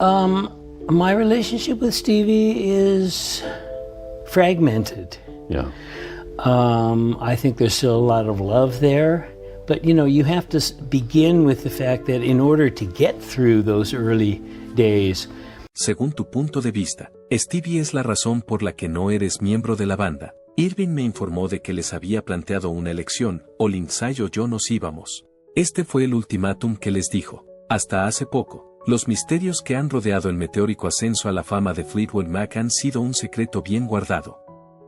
My relationship with Stevie is fragmented. Yeah. I think there's still a lot of love there, but you have to begin with the fact that in order to get through those early days. Según tu punto de vista, Stevie es la razón por la que no eres miembro de la banda. Irving me informó de que les había planteado una elección, o Lindsay o yo nos íbamos. Este fue el ultimátum que les dijo. Hasta hace poco, los misterios que han rodeado el meteórico ascenso a la fama de Fleetwood Mac han sido un secreto bien guardado.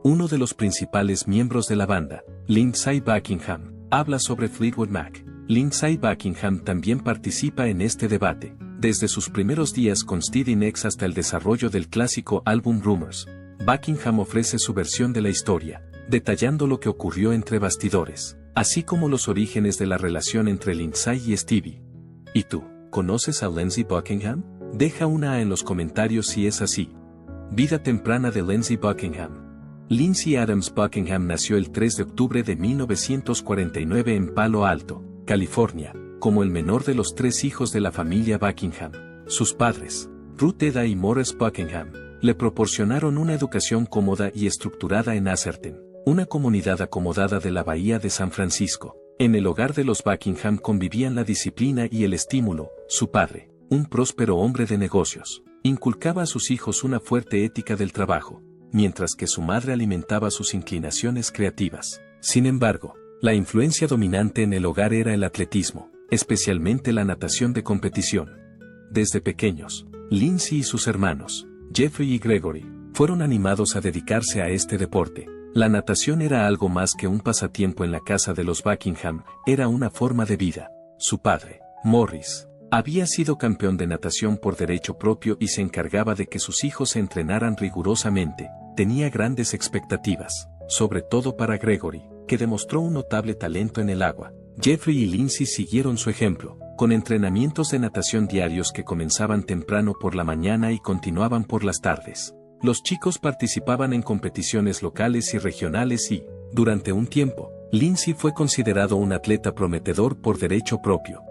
Uno de los principales miembros de la banda, Lindsey Buckingham, habla sobre Fleetwood Mac. Lindsey Buckingham también participa en este debate, desde sus primeros días con Stevie Nicks hasta el desarrollo del clásico álbum Rumours. Buckingham ofrece su versión de la historia, detallando lo que ocurrió entre bastidores, así como los orígenes de la relación entre Lindsey y Stevie. ¿Y tú, conoces a Lindsey Buckingham? Deja una A en los comentarios si es así. Vida temprana de Lindsey Buckingham. Lindsey Adams Buckingham nació el 3 de octubre de 1949 en Palo Alto, California, como el menor de los 3 hijos de la familia Buckingham. Sus padres, Ruth Eda y Morris Buckingham, le proporcionaron una educación cómoda y estructurada en Atherton, una comunidad acomodada de la bahía de San Francisco. En el hogar de los Buckingham convivían la disciplina y el estímulo. Su padre, un próspero hombre de negocios, inculcaba a sus hijos una fuerte ética del trabajo, mientras que su madre alimentaba sus inclinaciones creativas. Sin embargo, la influencia dominante en el hogar era el atletismo, especialmente la natación de competición. Desde pequeños, Lindsey y sus hermanos, Jeffrey y Gregory, fueron animados a dedicarse a este deporte. La natación era algo más que un pasatiempo en la casa de los Buckingham, era una forma de vida. Su padre, Morris, había sido campeón de natación por derecho propio y se encargaba de que sus hijos se entrenaran rigurosamente. Tenía grandes expectativas, sobre todo para Gregory, que demostró un notable talento en el agua. Jeffrey y Lindsey siguieron su ejemplo, con entrenamientos de natación diarios que comenzaban temprano por la mañana y continuaban por las tardes. Los chicos participaban en competiciones locales y regionales y, durante un tiempo, Lindsey fue considerado un atleta prometedor por derecho propio.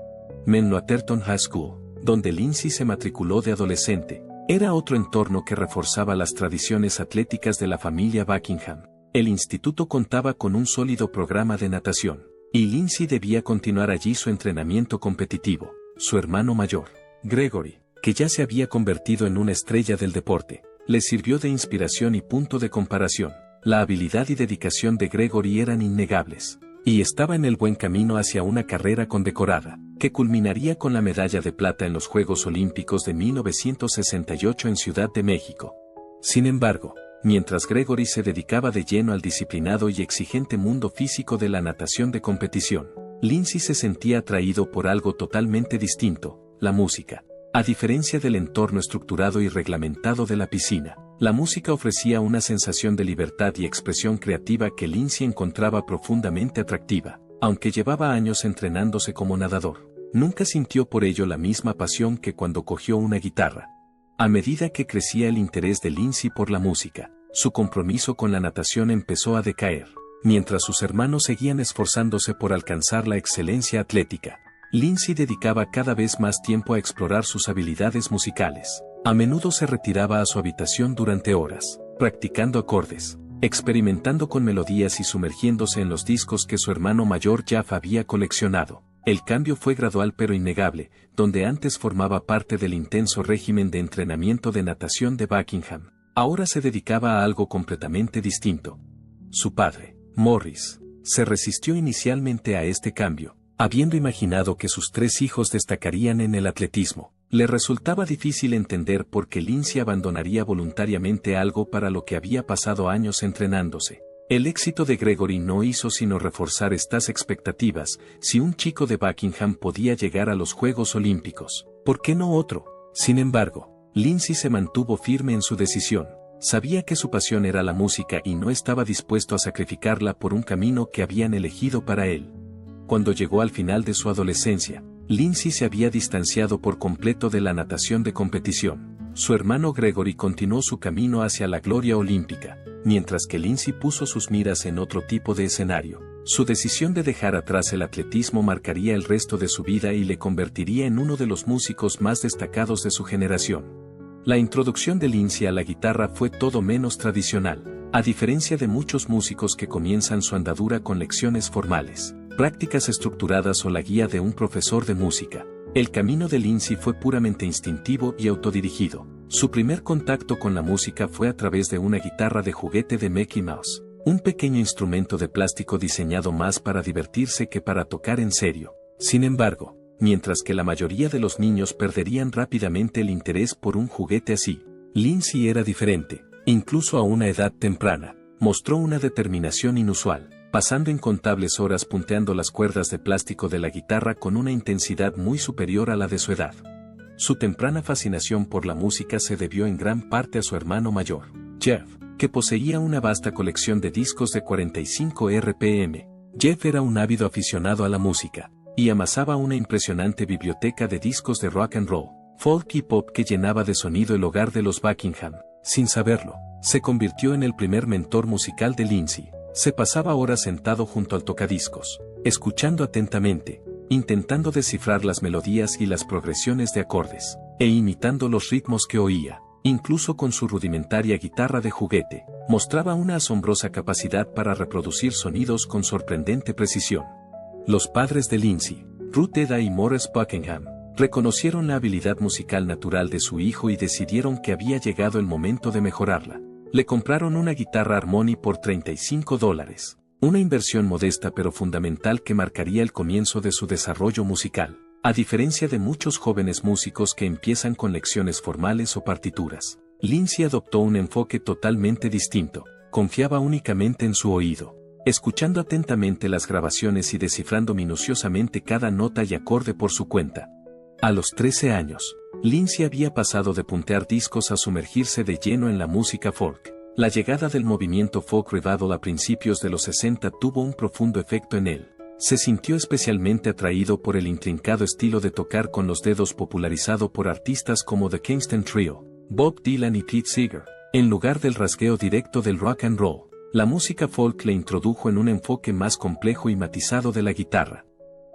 Menlo Atherton High School, donde Lindsey se matriculó de adolescente, era otro entorno que reforzaba las tradiciones atléticas de la familia Buckingham. El instituto contaba con un sólido programa de natación, y Lindsey debía continuar allí su entrenamiento competitivo. Su hermano mayor, Gregory, que ya se había convertido en una estrella del deporte, le sirvió de inspiración y punto de comparación. La habilidad y dedicación de Gregory eran innegables, y estaba en el buen camino hacia una carrera condecorada, que culminaría con la medalla de plata en los Juegos Olímpicos de 1968 en Ciudad de México. Sin embargo, mientras Gregory se dedicaba de lleno al disciplinado y exigente mundo físico de la natación de competición, Lindsey se sentía atraído por algo totalmente distinto, la música. A diferencia del entorno estructurado y reglamentado de la piscina, la música ofrecía una sensación de libertad y expresión creativa que Lindsey encontraba profundamente atractiva. Aunque llevaba años entrenándose como nadador, nunca sintió por ello la misma pasión que cuando cogió una guitarra. A medida que crecía el interés de Lindsey por la música, su compromiso con la natación empezó a decaer, mientras sus hermanos seguían esforzándose por alcanzar la excelencia atlética. Lindsey dedicaba cada vez más tiempo a explorar sus habilidades musicales. A menudo se retiraba a su habitación durante horas, practicando acordes, experimentando con melodías y sumergiéndose en los discos que su hermano mayor Jeff había coleccionado. El cambio fue gradual pero innegable, donde antes formaba parte del intenso régimen de entrenamiento de natación de Buckingham, ahora se dedicaba a algo completamente distinto. Su padre, Morris, se resistió inicialmente a este cambio, habiendo imaginado que sus 3 hijos destacarían en el atletismo. Le resultaba difícil entender por qué Lindsey abandonaría voluntariamente algo para lo que había pasado años entrenándose. El éxito de Gregory no hizo sino reforzar estas expectativas. Si un chico de Buckingham podía llegar a los Juegos Olímpicos, ¿por qué no otro? Sin embargo, Lindsey se mantuvo firme en su decisión. Sabía que su pasión era la música y no estaba dispuesto a sacrificarla por un camino que habían elegido para él. Cuando llegó al final de su adolescencia, Lindsey se había distanciado por completo de la natación de competición. Su hermano Gregory continuó su camino hacia la gloria olímpica, mientras que Lindsey puso sus miras en otro tipo de escenario. Su decisión de dejar atrás el atletismo marcaría el resto de su vida y le convertiría en uno de los músicos más destacados de su generación. La introducción de Lindsay a la guitarra fue todo menos tradicional, a diferencia de muchos músicos que comienzan su andadura con lecciones formales, prácticas estructuradas o la guía de un profesor de música. El camino de Lindsay fue puramente instintivo y autodirigido. Su primer contacto con la música fue a través de una guitarra de juguete de Mickey Mouse, un pequeño instrumento de plástico diseñado más para divertirse que para tocar en serio. Sin embargo, mientras que la mayoría de los niños perderían rápidamente el interés por un juguete así, Lindsay era diferente. Incluso a una edad temprana, mostró una determinación inusual, pasando incontables horas punteando las cuerdas de plástico de la guitarra con una intensidad muy superior a la de su edad. Su temprana fascinación por la música se debió en gran parte a su hermano mayor, Jeff, que poseía una vasta colección de discos de 45 RPM. Jeff era un ávido aficionado a la música, y amasaba una impresionante biblioteca de discos de rock and roll, folk y pop que llenaba de sonido el hogar de los Buckingham. Sin saberlo, se convirtió en el primer mentor musical de Lindsay. Se pasaba horas sentado junto al tocadiscos, escuchando atentamente, intentando descifrar las melodías y las progresiones de acordes, e imitando los ritmos que oía. Incluso con su rudimentaria guitarra de juguete, mostraba una asombrosa capacidad para reproducir sonidos con sorprendente precisión. Los padres de Lindsay, Ruth Eda y Morris Buckingham, reconocieron la habilidad musical natural de su hijo y decidieron que había llegado el momento de mejorarla. Le compraron una guitarra Harmony por $35, una inversión modesta pero fundamental que marcaría el comienzo de su desarrollo musical, a diferencia de muchos jóvenes músicos que empiezan con lecciones formales o partituras. Lindsay adoptó un enfoque totalmente distinto, confiaba únicamente en su oído, escuchando atentamente las grabaciones y descifrando minuciosamente cada nota y acorde por su cuenta. A los 13 años, Lindsay había pasado de puntear discos a sumergirse de lleno en la música folk. La llegada del movimiento folk revival a principios de los 60 tuvo un profundo efecto en él. Se sintió especialmente atraído por el intrincado estilo de tocar con los dedos popularizado por artistas como The Kingston Trio, Bob Dylan y Pete Seeger. En lugar del rasgueo directo del rock and roll, la música folk le introdujo en un enfoque más complejo y matizado de la guitarra.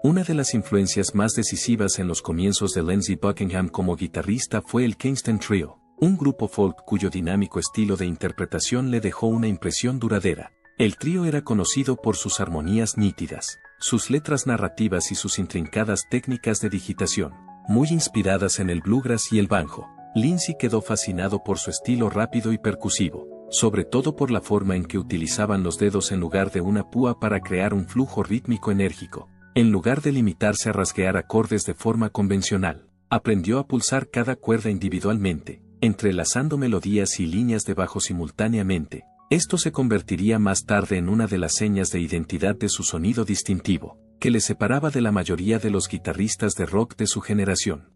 Una de las influencias más decisivas en los comienzos de Lindsay Buckingham como guitarrista fue el Kingston Trio, un grupo folk cuyo dinámico estilo de interpretación le dejó una impresión duradera. El trío era conocido por sus armonías nítidas, sus letras narrativas y sus intrincadas técnicas de digitación, muy inspiradas en el bluegrass y el banjo. Lindsay quedó fascinado por su estilo rápido y percusivo, sobre todo por la forma en que utilizaban los dedos en lugar de una púa para crear un flujo rítmico enérgico. En lugar de limitarse a rasguear acordes de forma convencional, aprendió a pulsar cada cuerda individualmente, entrelazando melodías y líneas de bajo simultáneamente. Esto se convertiría más tarde en una de las señas de identidad de su sonido distintivo, que le separaba de la mayoría de los guitarristas de rock de su generación.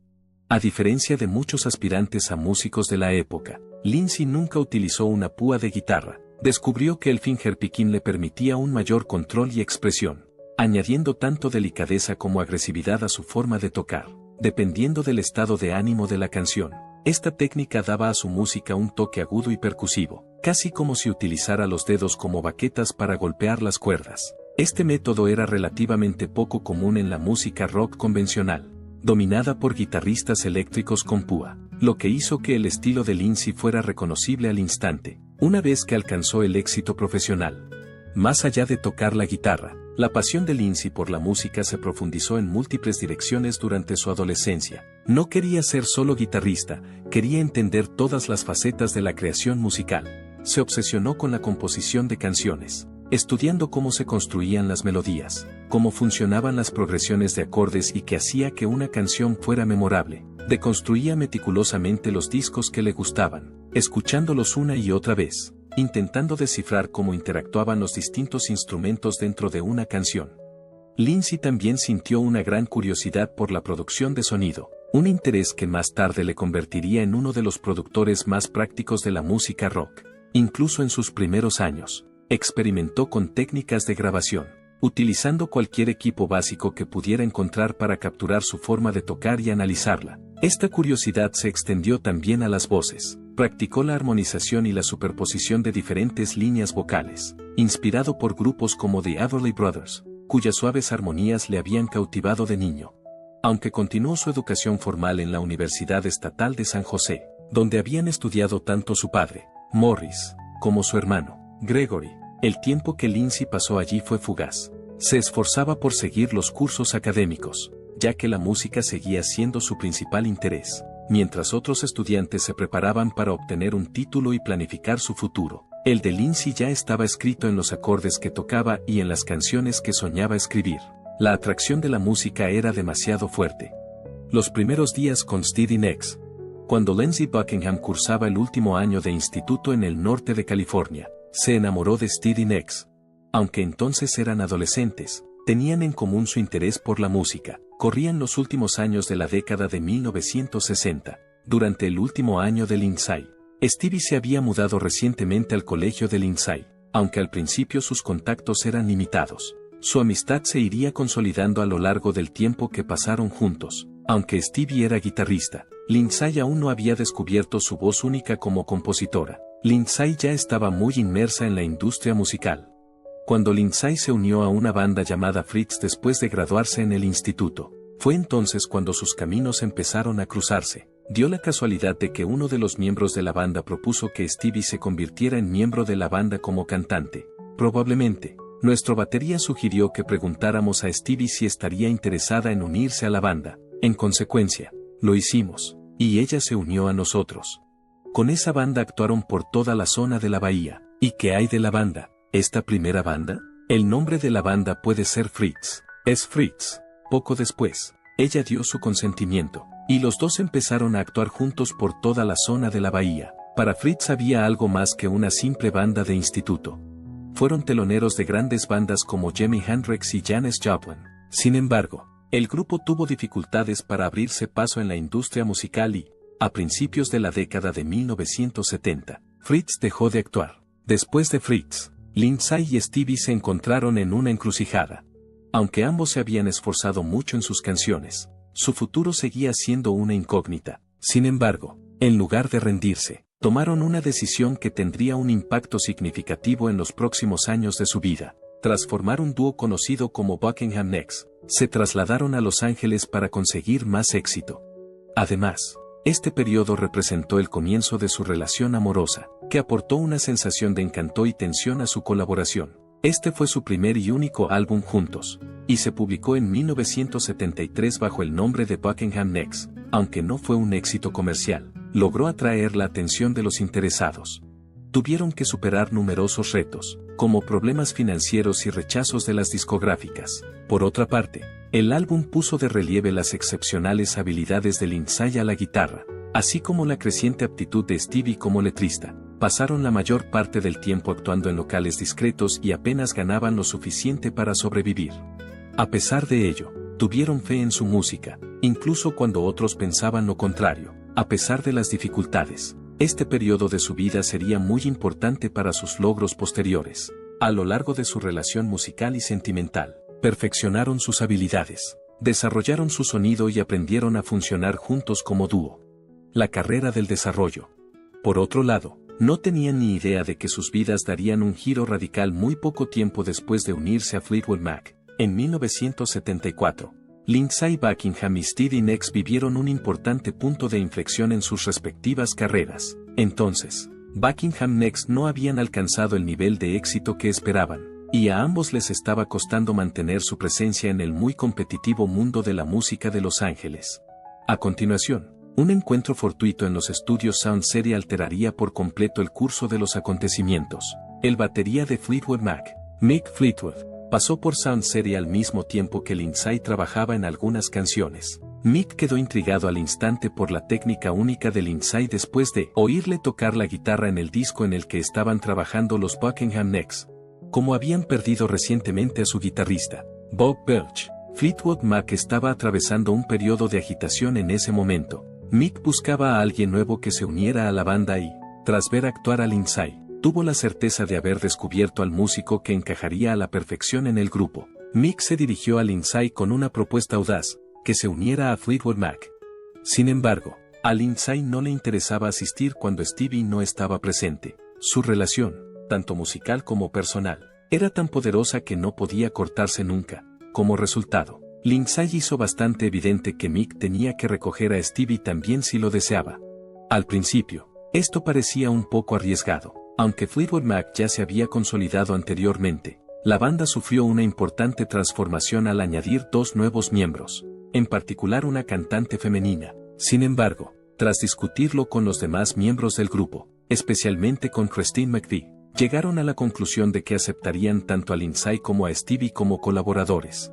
A diferencia de muchos aspirantes a músicos de la época, Lindsay nunca utilizó una púa de guitarra. Descubrió que el fingerpicking le permitía un mayor control y expresión, añadiendo tanto delicadeza como agresividad a su forma de tocar, dependiendo del estado de ánimo de la canción. Esta técnica daba a su música un toque agudo y percusivo, casi como si utilizara los dedos como baquetas para golpear las cuerdas. Este método era relativamente poco común en la música rock convencional, dominada por guitarristas eléctricos con púa, lo que hizo que el estilo de Lindsay fuera reconocible al instante, una vez que alcanzó el éxito profesional. Más allá de tocar la guitarra, la pasión de Lindsay por la música se profundizó en múltiples direcciones durante su adolescencia. No quería ser solo guitarrista, quería entender todas las facetas de la creación musical. Se obsesionó con la composición de canciones, estudiando cómo se construían las melodías, cómo funcionaban las progresiones de acordes y qué hacía que una canción fuera memorable. Deconstruía meticulosamente los discos que le gustaban, escuchándolos una y otra vez, intentando descifrar cómo interactuaban los distintos instrumentos dentro de una canción. Lindsay también sintió una gran curiosidad por la producción de sonido, un interés que más tarde le convertiría en uno de los productores más prácticos de la música rock. Incluso en sus primeros años, experimentó con técnicas de grabación, utilizando cualquier equipo básico que pudiera encontrar para capturar su forma de tocar y analizarla. Esta curiosidad se extendió también a las voces, Practicó la armonización y la superposición de diferentes líneas vocales, inspirado por grupos como The Everly Brothers, cuyas suaves armonías le habían cautivado de niño. Aunque continuó su educación formal en la Universidad Estatal de San José, donde habían estudiado tanto su padre, Morris, como su hermano, Gregory, el tiempo que Lindsay pasó allí fue fugaz. Se esforzaba por seguir los cursos académicos, ya que la música seguía siendo su principal interés, mientras otros estudiantes se preparaban para obtener un título y planificar su futuro. El de Lindsay ya estaba escrito en los acordes que tocaba y en las canciones que soñaba escribir. La atracción de la música era demasiado fuerte. Los primeros días con Stevie Nicks. Cuando Lindsay Buckingham cursaba el último año de instituto en el norte de California, se enamoró de Stevie Nicks. Aunque entonces eran adolescentes, tenían en común su interés por la música. Corrían los últimos años de la década de 1960. Durante el último año de Lindsay, Stevie se había mudado recientemente al colegio de Lindsay. Aunque al principio sus contactos eran limitados, su amistad se iría consolidando a lo largo del tiempo que pasaron juntos. Aunque Stevie era guitarrista, Lindsay aún no había descubierto su voz única como compositora. Lindsay ya estaba muy inmersa en la industria musical. Cuando Lindsay se unió a una banda llamada Fritz después de graduarse en el instituto, fue entonces cuando sus caminos empezaron a cruzarse. Dio la casualidad de que uno de los miembros de la banda propuso que Stevie se convirtiera en miembro de la banda como cantante. Probablemente, nuestro batería sugirió que preguntáramos a Stevie si estaría interesada en unirse a la banda. En consecuencia, lo hicimos, y ella se unió a nosotros. Con esa banda actuaron por toda la zona de la bahía. ¿Y qué hay de la banda? ¿Esta primera banda? El nombre de la banda puede ser Fritz. Es Fritz. Poco después, ella dio su consentimiento, y los dos empezaron a actuar juntos por toda la zona de la bahía. Para Fritz había algo más que una simple banda de instituto. Fueron teloneros de grandes bandas como Jimi Hendrix y Janis Joplin. Sin embargo, el grupo tuvo dificultades para abrirse paso en la industria musical y, a principios de la década de 1970, Fritz dejó de actuar. Después de Fritz, Lindsay y Stevie se encontraron en una encrucijada. Aunque ambos se habían esforzado mucho en sus canciones, su futuro seguía siendo una incógnita. Sin embargo, en lugar de rendirse, tomaron una decisión que tendría un impacto significativo en los próximos años de su vida. Tras formar un dúo conocido como Buckingham Nicks, se trasladaron a Los Ángeles para conseguir más éxito. Además, este periodo representó el comienzo de su relación amorosa, que aportó una sensación de encanto y tensión a su colaboración. Este fue su primer y único álbum juntos, y se publicó en 1973 bajo el nombre de Buckingham Nicks. Aunque no fue un éxito comercial, logró atraer la atención de los interesados. Tuvieron que superar numerosos retos, como problemas financieros y rechazos de las discográficas. Por otra parte, el álbum puso de relieve las excepcionales habilidades de Lindsay a la guitarra, así como la creciente aptitud de Stevie como letrista. Pasaron la mayor parte del tiempo actuando en locales discretos y apenas ganaban lo suficiente para sobrevivir. A pesar de ello, tuvieron fe en su música, incluso cuando otros pensaban lo contrario. A pesar de las dificultades, este periodo de su vida sería muy importante para sus logros posteriores. A lo largo de su relación musical y sentimental, perfeccionaron sus habilidades, desarrollaron su sonido y aprendieron a funcionar juntos como dúo. La carrera del desarrollo. Por otro lado, no tenían ni idea de que sus vidas darían un giro radical muy poco tiempo después de unirse a Fleetwood Mac. En 1974, Lindsay Buckingham y Stevie Nicks vivieron un importante punto de inflexión en sus respectivas carreras. Entonces, Buckingham Nicks no habían alcanzado el nivel de éxito que esperaban, y a ambos les estaba costando mantener su presencia en el muy competitivo mundo de la música de Los Ángeles. A continuación, un encuentro fortuito en los estudios Sound City alteraría por completo el curso de los acontecimientos. El batería de Fleetwood Mac, Mick Fleetwood, pasó por Sound City al mismo tiempo que Lindsay trabajaba en algunas canciones. Mick quedó intrigado al instante por la técnica única de Lindsay después de oírle tocar la guitarra en el disco en el que estaban trabajando los Buckingham Nicks. Como habían perdido recientemente a su guitarrista, Bob Belch, Fleetwood Mac estaba atravesando un periodo de agitación en ese momento. Mick buscaba a alguien nuevo que se uniera a la banda y, tras ver actuar a Lindsay, tuvo la certeza de haber descubierto al músico que encajaría a la perfección en el grupo. Mick se dirigió a Lindsay con una propuesta audaz, que se uniera a Fleetwood Mac. Sin embargo, A Lindsay no le interesaba asistir cuando Stevie no estaba presente. Su relación, tanto musical como personal, era tan poderosa que no podía cortarse nunca. Como resultado, Lindsay hizo bastante evidente que Mick tenía que recoger a Stevie también si lo deseaba. Al principio, esto parecía un poco arriesgado, aunque Fleetwood Mac ya se había consolidado anteriormente. La banda sufrió una importante transformación al añadir 2 nuevos miembros, en particular una cantante femenina. Sin embargo, tras discutirlo con los demás miembros del grupo, especialmente con Christine McVie, llegaron a la conclusión de que aceptarían tanto a Lindsay como a Stevie como colaboradores.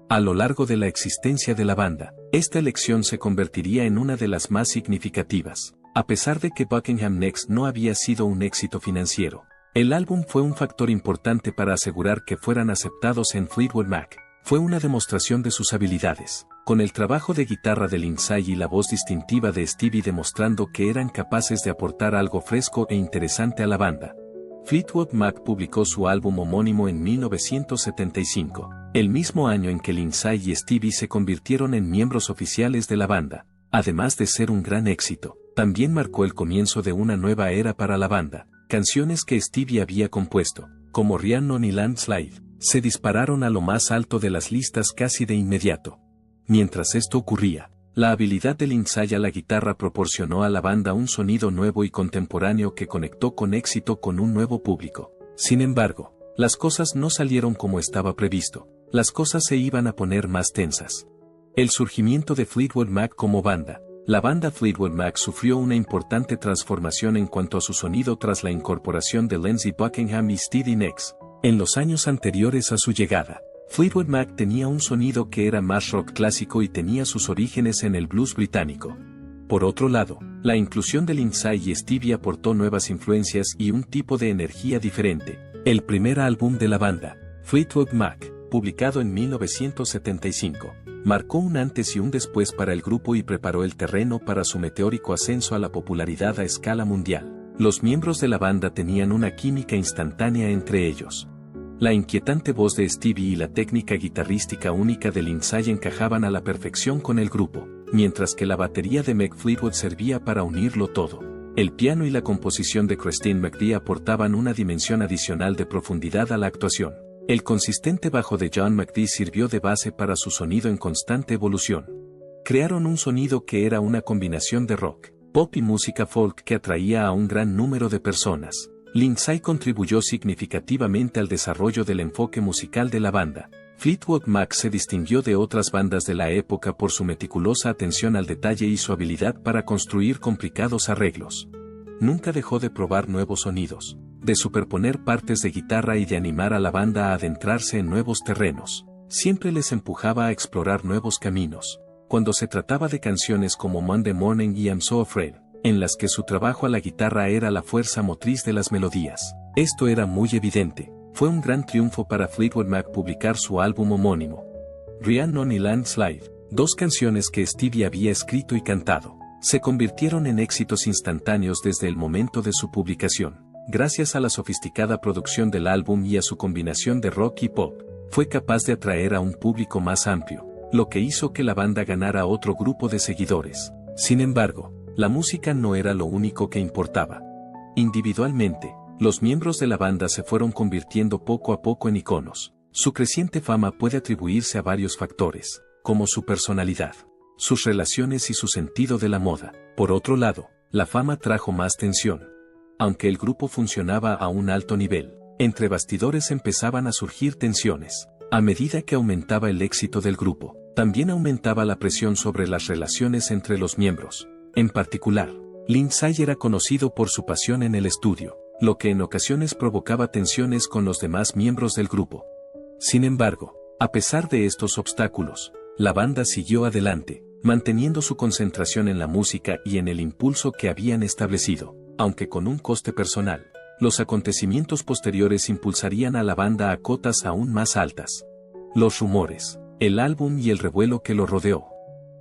A lo largo de la existencia de la banda, esta elección se convertiría en una de las más significativas. A pesar de que Buckingham Next no había sido un éxito financiero, el álbum fue un factor importante para asegurar que fueran aceptados en Fleetwood Mac. Fue una demostración de sus habilidades, con el trabajo de guitarra de Lindsay y la voz distintiva de Stevie demostrando que eran capaces de aportar algo fresco e interesante a la banda. Fleetwood Mac publicó su álbum homónimo en 1975, el mismo año en que Lindsay y Stevie se convirtieron en miembros oficiales de la banda. Además de ser un gran éxito, también marcó el comienzo de una nueva era para la banda. Canciones que Stevie había compuesto, como Rhiannon y Landslide, se dispararon a lo más alto de las listas casi de inmediato. Mientras esto ocurría, la habilidad de Lindsay a la guitarra proporcionó a la banda un sonido nuevo y contemporáneo que conectó con éxito con un nuevo público. Sin embargo, las cosas no salieron como estaba previsto, las cosas se iban a poner más tensas. El surgimiento de Fleetwood Mac como banda. La banda Fleetwood Mac sufrió una importante transformación en cuanto a su sonido tras la incorporación de Lindsey Buckingham y Stevie Nicks. En los años anteriores a su llegada, Fleetwood Mac tenía un sonido que era más rock clásico y tenía sus orígenes en el blues británico. Por otro lado, la inclusión de Lindsay y Stevie aportó nuevas influencias y un tipo de energía diferente. El primer álbum de la banda, Fleetwood Mac, publicado en 1975, marcó un antes y un después para el grupo y preparó el terreno para su meteórico ascenso a la popularidad a escala mundial. Los miembros de la banda tenían una química instantánea entre ellos. La inquietante voz de Stevie y la técnica guitarrística única de Lindsay encajaban a la perfección con el grupo, mientras que la batería de Mick Fleetwood servía para unirlo todo. El piano y la composición de Christine McVie aportaban una dimensión adicional de profundidad a la actuación. El consistente bajo de John McVie sirvió de base para su sonido en constante evolución. Crearon un sonido que era una combinación de rock, pop y música folk que atraía a un gran número de personas. Lindsay contribuyó significativamente al desarrollo del enfoque musical de la banda. Fleetwood Mac se distinguió de otras bandas de la época por su meticulosa atención al detalle y su habilidad para construir complicados arreglos. Nunca dejó de probar nuevos sonidos, de superponer partes de guitarra y de animar a la banda a adentrarse en nuevos terrenos. Siempre les empujaba a explorar nuevos caminos. Cuando se trataba de canciones como Monday Morning y I'm So Afraid, en las que su trabajo a la guitarra era la fuerza motriz de las melodías, esto era muy evidente. Fue un gran triunfo para Fleetwood Mac publicar su álbum homónimo. Rhiannon y Landslide, 2 canciones que Stevie había escrito y cantado, se convirtieron en éxitos instantáneos desde el momento de su publicación. Gracias a la sofisticada producción del álbum y a su combinación de rock y pop, fue capaz de atraer a un público más amplio, lo que hizo que la banda ganara otro grupo de seguidores. Sin embargo, la música no era lo único que importaba. Individualmente, los miembros de la banda se fueron convirtiendo poco a poco en iconos. Su creciente fama puede atribuirse a varios factores, como su personalidad, sus relaciones y su sentido de la moda. Por otro lado, la fama trajo más tensión. Aunque el grupo funcionaba a un alto nivel, entre bastidores empezaban a surgir tensiones. A medida que aumentaba el éxito del grupo, también aumentaba la presión sobre las relaciones entre los miembros. En particular, Lindsay era conocido por su pasión en el estudio, lo que en ocasiones provocaba tensiones con los demás miembros del grupo. Sin embargo, a pesar de estos obstáculos, la banda siguió adelante, manteniendo su concentración en la música y en el impulso que habían establecido, aunque con un coste personal. Los acontecimientos posteriores impulsarían a la banda a cotas aún más altas. Los rumores, el álbum y el revuelo que lo rodeó.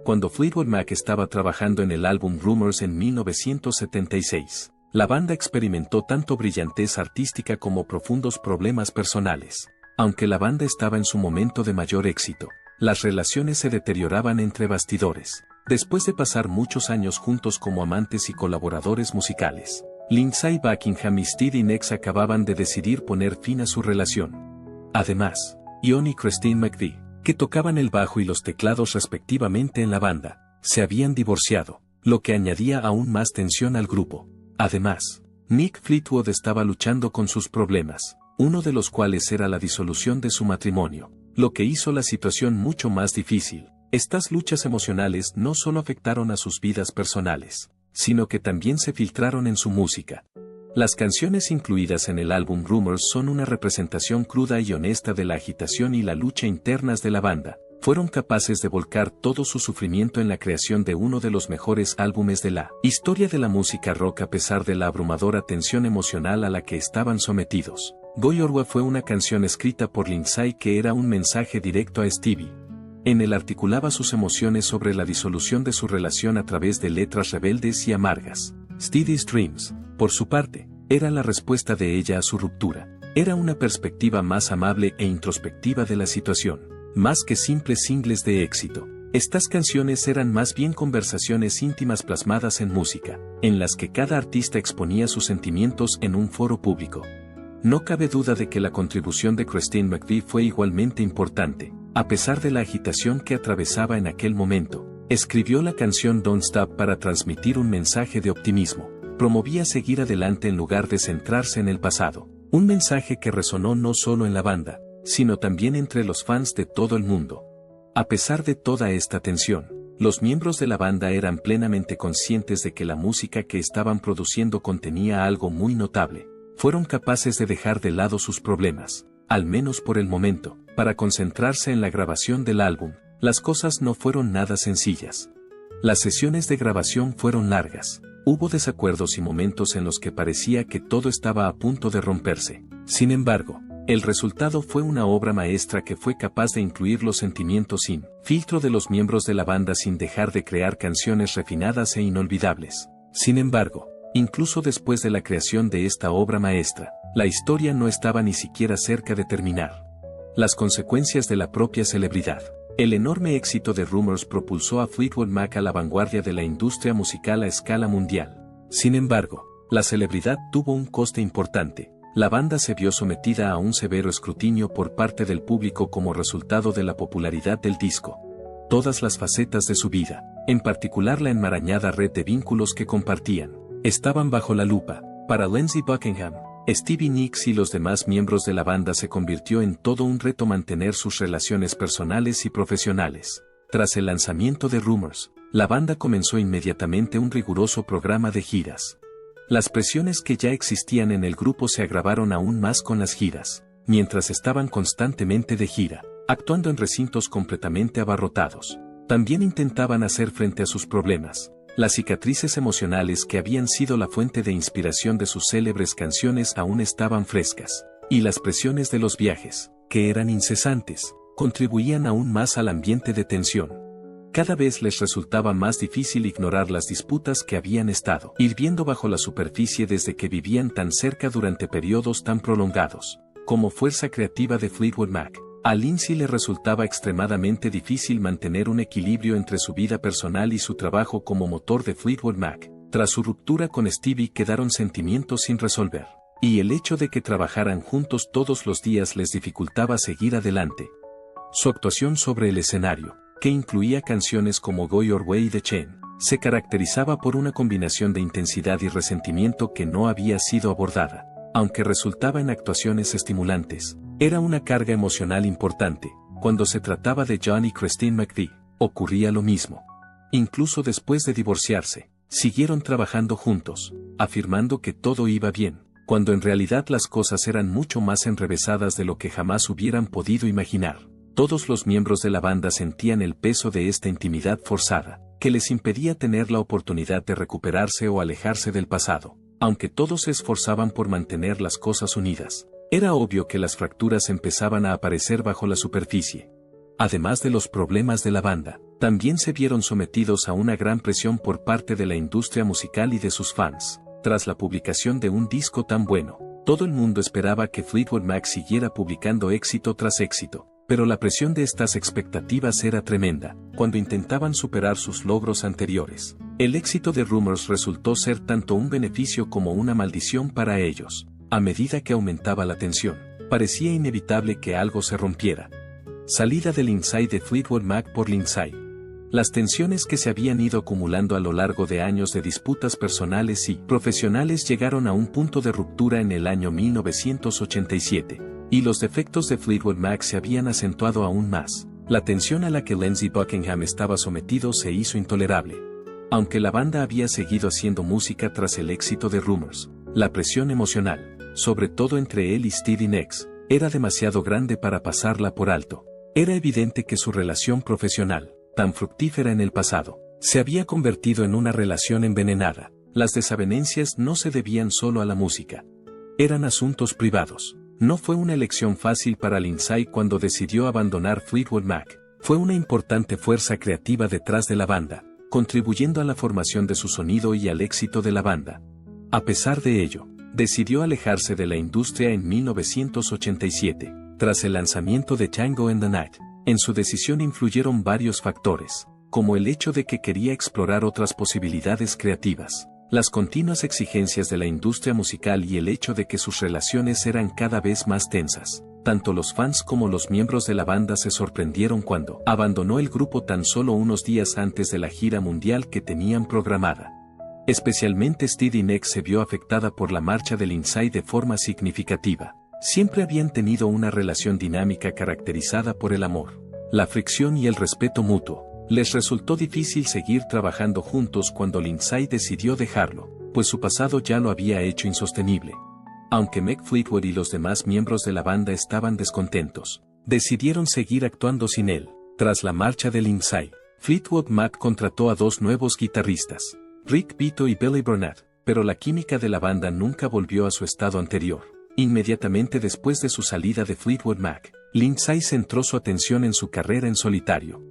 Cuando Fleetwood Mac estaba trabajando en el álbum Rumors en 1976, la banda experimentó tanto brillantez artística como profundos problemas personales. Aunque la banda estaba en su momento de mayor éxito, las relaciones se deterioraban entre bastidores. Después de pasar muchos años juntos como amantes y colaboradores musicales, Lindsey Buckingham y Stevie Nicks acababan de decidir poner fin a su relación. Además, John y Christine McVie, que tocaban el bajo y los teclados respectivamente en la banda, se habían divorciado, lo que añadía aún más tensión al grupo. Además, Mick Fleetwood estaba luchando con sus problemas, uno de los cuales era la disolución de su matrimonio, lo que hizo la situación mucho más difícil. Estas luchas emocionales no solo afectaron a sus vidas personales, sino que también se filtraron en su música. Las canciones incluidas en el álbum Rumors son una representación cruda y honesta de la agitación y la lucha internas de la banda. Fueron capaces de volcar todo su sufrimiento en la creación de uno de los mejores álbumes de la historia de la música rock a pesar de la abrumadora tensión emocional a la que estaban sometidos. Go Your Way fue una canción escrita por Lindsey que era un mensaje directo a Stevie. En él articulaba sus emociones sobre la disolución de su relación a través de letras rebeldes y amargas. Stevie's Dreams, por su parte, era la respuesta de ella a su ruptura. Era una perspectiva más amable e introspectiva de la situación, más que simples singles de éxito. Estas canciones eran más bien conversaciones íntimas plasmadas en música, en las que cada artista exponía sus sentimientos en un foro público. No cabe duda de que la contribución de Christine McVie fue igualmente importante. A pesar de la agitación que atravesaba en aquel momento, escribió la canción Don't Stop para transmitir un mensaje de optimismo. Promovía seguir adelante en lugar de centrarse en el pasado. Un mensaje que resonó no solo en la banda, sino también entre los fans de todo el mundo. A pesar de toda esta tensión, los miembros de la banda eran plenamente conscientes de que la música que estaban produciendo contenía algo muy notable. Fueron capaces de dejar de lado sus problemas, al menos por el momento, para concentrarse en la grabación del álbum. Las cosas no fueron nada sencillas. Las sesiones de grabación fueron largas. Hubo desacuerdos y momentos en los que parecía que todo estaba a punto de romperse. Sin embargo, el resultado fue una obra maestra que fue capaz de incluir los sentimientos sin filtro de los miembros de la banda sin dejar de crear canciones refinadas e inolvidables. Sin embargo, incluso después de la creación de esta obra maestra, la historia no estaba ni siquiera cerca de terminar. Las consecuencias de la propia celebridad. El enorme éxito de Rumors propulsó a Fleetwood Mac a la vanguardia de la industria musical a escala mundial. Sin embargo, la celebridad tuvo un coste importante. La banda se vio sometida a un severo escrutinio por parte del público como resultado de la popularidad del disco. Todas las facetas de su vida, en particular la enmarañada red de vínculos que compartían, estaban bajo la lupa. Para Lindsey Buckingham, Stevie Nicks y los demás miembros de la banda se convirtió en todo un reto mantener sus relaciones personales y profesionales. Tras el lanzamiento de Rumors, la banda comenzó inmediatamente un riguroso programa de giras. Las presiones que ya existían en el grupo se agravaron aún más con las giras, mientras estaban constantemente de gira, actuando en recintos completamente abarrotados. También intentaban hacer frente a sus problemas. Las cicatrices emocionales que habían sido la fuente de inspiración de sus célebres canciones aún estaban frescas, y las presiones de los viajes, que eran incesantes, contribuían aún más al ambiente de tensión. Cada vez les resultaba más difícil ignorar las disputas que habían estado hirviendo bajo la superficie desde que vivían tan cerca durante periodos tan prolongados. Como fuerza creativa de Fleetwood Mac, a Lindsey le resultaba extremadamente difícil mantener un equilibrio entre su vida personal y su trabajo como motor de Fleetwood Mac. Tras su ruptura con Stevie quedaron sentimientos sin resolver, y el hecho de que trabajaran juntos todos los días les dificultaba seguir adelante. Su actuación sobre el escenario, que incluía canciones como Go Your Way y The Chain, se caracterizaba por una combinación de intensidad y resentimiento que no había sido abordada. Aunque resultaba en actuaciones estimulantes, era una carga emocional importante. Cuando se trataba de John y Christine McVie, ocurría lo mismo. Incluso después de divorciarse, siguieron trabajando juntos, afirmando que todo iba bien, cuando en realidad las cosas eran mucho más enrevesadas de lo que jamás hubieran podido imaginar. Todos los miembros de la banda sentían el peso de esta intimidad forzada, que les impedía tener la oportunidad de recuperarse o alejarse del pasado. Aunque todos se esforzaban por mantener las cosas unidas, era obvio que las fracturas empezaban a aparecer bajo la superficie. Además de los problemas de la banda, también se vieron sometidos a una gran presión por parte de la industria musical y de sus fans. Tras la publicación de un disco tan bueno, todo el mundo esperaba que Fleetwood Mac siguiera publicando éxito tras éxito. pero la presión de estas expectativas era tremenda, cuando intentaban superar sus logros anteriores. El éxito de Rumors resultó ser tanto un beneficio como una maldición para ellos. A medida que aumentaba la tensión, parecía inevitable que algo se rompiera. Salida de Lindsay de Fleetwood Mac por Lindsay. Las tensiones que se habían ido acumulando a lo largo de años de disputas personales y profesionales llegaron a un punto de ruptura en el año 1987, y los defectos de Fleetwood Mac se habían acentuado aún más. La tensión a la que Lindsey Buckingham estaba sometido se hizo intolerable. Aunque la banda había seguido haciendo música tras el éxito de Rumors, la presión emocional, sobre todo entre él y Stevie Nicks, era demasiado grande para pasarla por alto. Era evidente que su relación profesional, tan fructífera en el pasado, se había convertido en una relación envenenada. Las desavenencias no se debían solo a la música. Eran asuntos privados. No fue una elección fácil para Lindsay cuando decidió abandonar Fleetwood Mac. Fue una importante fuerza creativa detrás de la banda, contribuyendo a la formación de su sonido y al éxito de la banda. A pesar de ello, decidió alejarse de la industria en 1987, tras el lanzamiento de Django and the Night. En su decisión influyeron varios factores, como el hecho de que quería explorar otras posibilidades creativas, las continuas exigencias de la industria musical y el hecho de que sus relaciones eran cada vez más tensas. Tanto los fans como los miembros de la banda se sorprendieron cuando abandonó el grupo tan solo unos días antes de la gira mundial que tenían programada. Especialmente Stevie Nicks se vio afectada por la marcha de Lindsay de forma significativa. Siempre habían tenido una relación dinámica caracterizada por el amor, la fricción y el respeto mutuo. Les resultó difícil seguir trabajando juntos cuando Lindsay decidió dejarlo, pues su pasado ya lo había hecho insostenible. Aunque Mick Fleetwood y los demás miembros de la banda estaban descontentos, decidieron seguir actuando sin él. Tras la marcha de Lindsay, Fleetwood Mac contrató a dos nuevos guitarristas, Rick Vito y Billy Burnett, pero la química de la banda nunca volvió a su estado anterior. Inmediatamente después de su salida de Fleetwood Mac, Lindsay centró su atención en su carrera en solitario.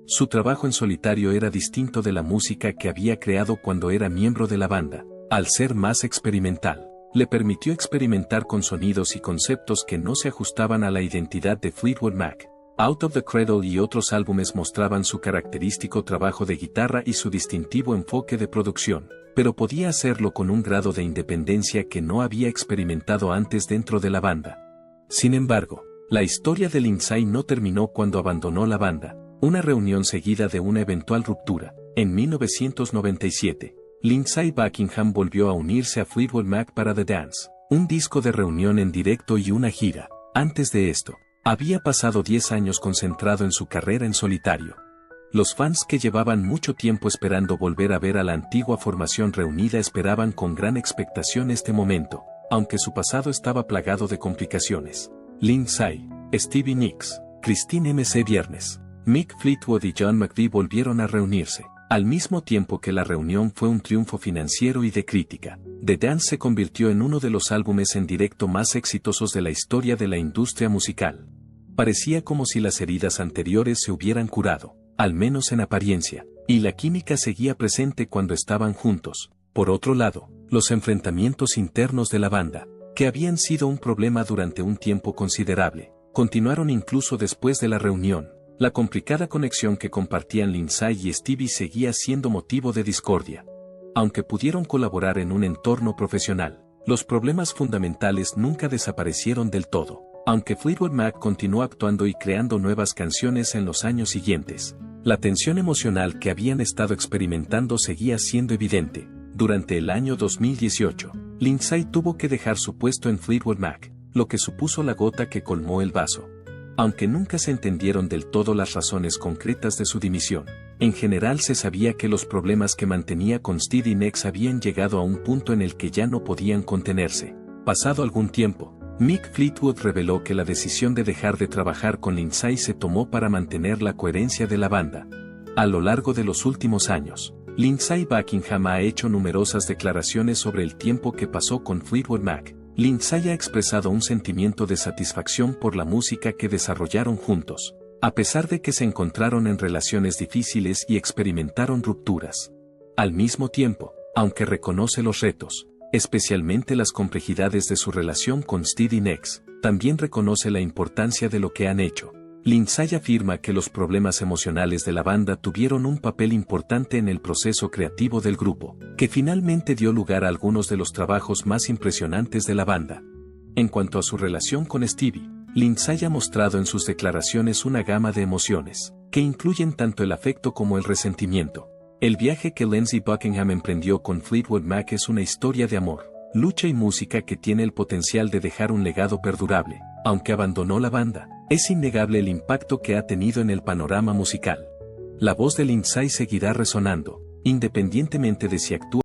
Su trabajo en solitario era distinto de la música que había creado cuando era miembro de la banda. Al ser más experimental, le permitió experimentar con sonidos y conceptos que no se ajustaban a la identidad de Fleetwood Mac. Out of the Cradle y otros álbumes mostraban su característico trabajo de guitarra y su distintivo enfoque de producción, pero podía hacerlo con un grado de independencia que no había experimentado antes dentro de la banda. Sin embargo, la historia de Lindsay no terminó cuando abandonó la banda. Una reunión seguida de una eventual ruptura. En 1997, Lindsey Buckingham volvió a unirse a Fleetwood Mac para The Dance, un disco de reunión en directo y una gira. Antes de esto, había pasado 10 años concentrado en su carrera en solitario. Los fans que llevaban mucho tiempo esperando volver a ver a la antigua formación reunida esperaban con gran expectación este momento, aunque su pasado estaba plagado de complicaciones. Lindsay, Stevie Nicks, Christine MC Viernes, Mick Fleetwood y John McVie volvieron a reunirse, al mismo tiempo que la reunión fue un triunfo financiero y de crítica. The Dance se convirtió en uno de los álbumes en directo más exitosos de la historia de la industria musical. Parecía como si las heridas anteriores se hubieran curado, al menos en apariencia, y la química seguía presente cuando estaban juntos. Por otro lado, los enfrentamientos internos de la banda, que habían sido un problema durante un tiempo considerable, continuaron incluso después de la reunión. La complicada conexión que compartían Lindsay y Stevie seguía siendo motivo de discordia. Aunque pudieron colaborar en un entorno profesional, los problemas fundamentales nunca desaparecieron del todo. Aunque Fleetwood Mac continuó actuando y creando nuevas canciones en los años siguientes, la tensión emocional que habían estado experimentando seguía siendo evidente. Durante el año 2018, Lindsay tuvo que dejar su puesto en Fleetwood Mac, lo que supuso la gota que colmó el vaso. Aunque nunca se entendieron del todo las razones concretas de su dimisión, en general se sabía que los problemas que mantenía con Stevie Nicks habían llegado a un punto en el que ya no podían contenerse. Pasado algún tiempo, Mick Fleetwood reveló que la decisión de dejar de trabajar con Lindsay se tomó para mantener la coherencia de la banda. A lo largo de los últimos años, Lindsay Buckingham ha hecho numerosas declaraciones sobre el tiempo que pasó con Fleetwood Mac. Lindsay ha expresado un sentimiento de satisfacción por la música que desarrollaron juntos, a pesar de que se encontraron en relaciones difíciles y experimentaron rupturas. Al mismo tiempo, aunque reconoce los retos, especialmente las complejidades de su relación con Stevie Nicks, también reconoce la importancia de lo que han hecho. Lindsay afirma que los problemas emocionales de la banda tuvieron un papel importante en el proceso creativo del grupo, que finalmente dio lugar a algunos de los trabajos más impresionantes de la banda. En cuanto a su relación con Stevie, Lindsay ha mostrado en sus declaraciones una gama de emociones, que incluyen tanto el afecto como el resentimiento. El viaje que Lindsey Buckingham emprendió con Fleetwood Mac es una historia de amor, lucha y música que tiene el potencial de dejar un legado perdurable. Aunque abandonó la banda, es innegable el impacto que ha tenido en el panorama musical. La voz de Lindsay seguirá resonando, independientemente de si actúa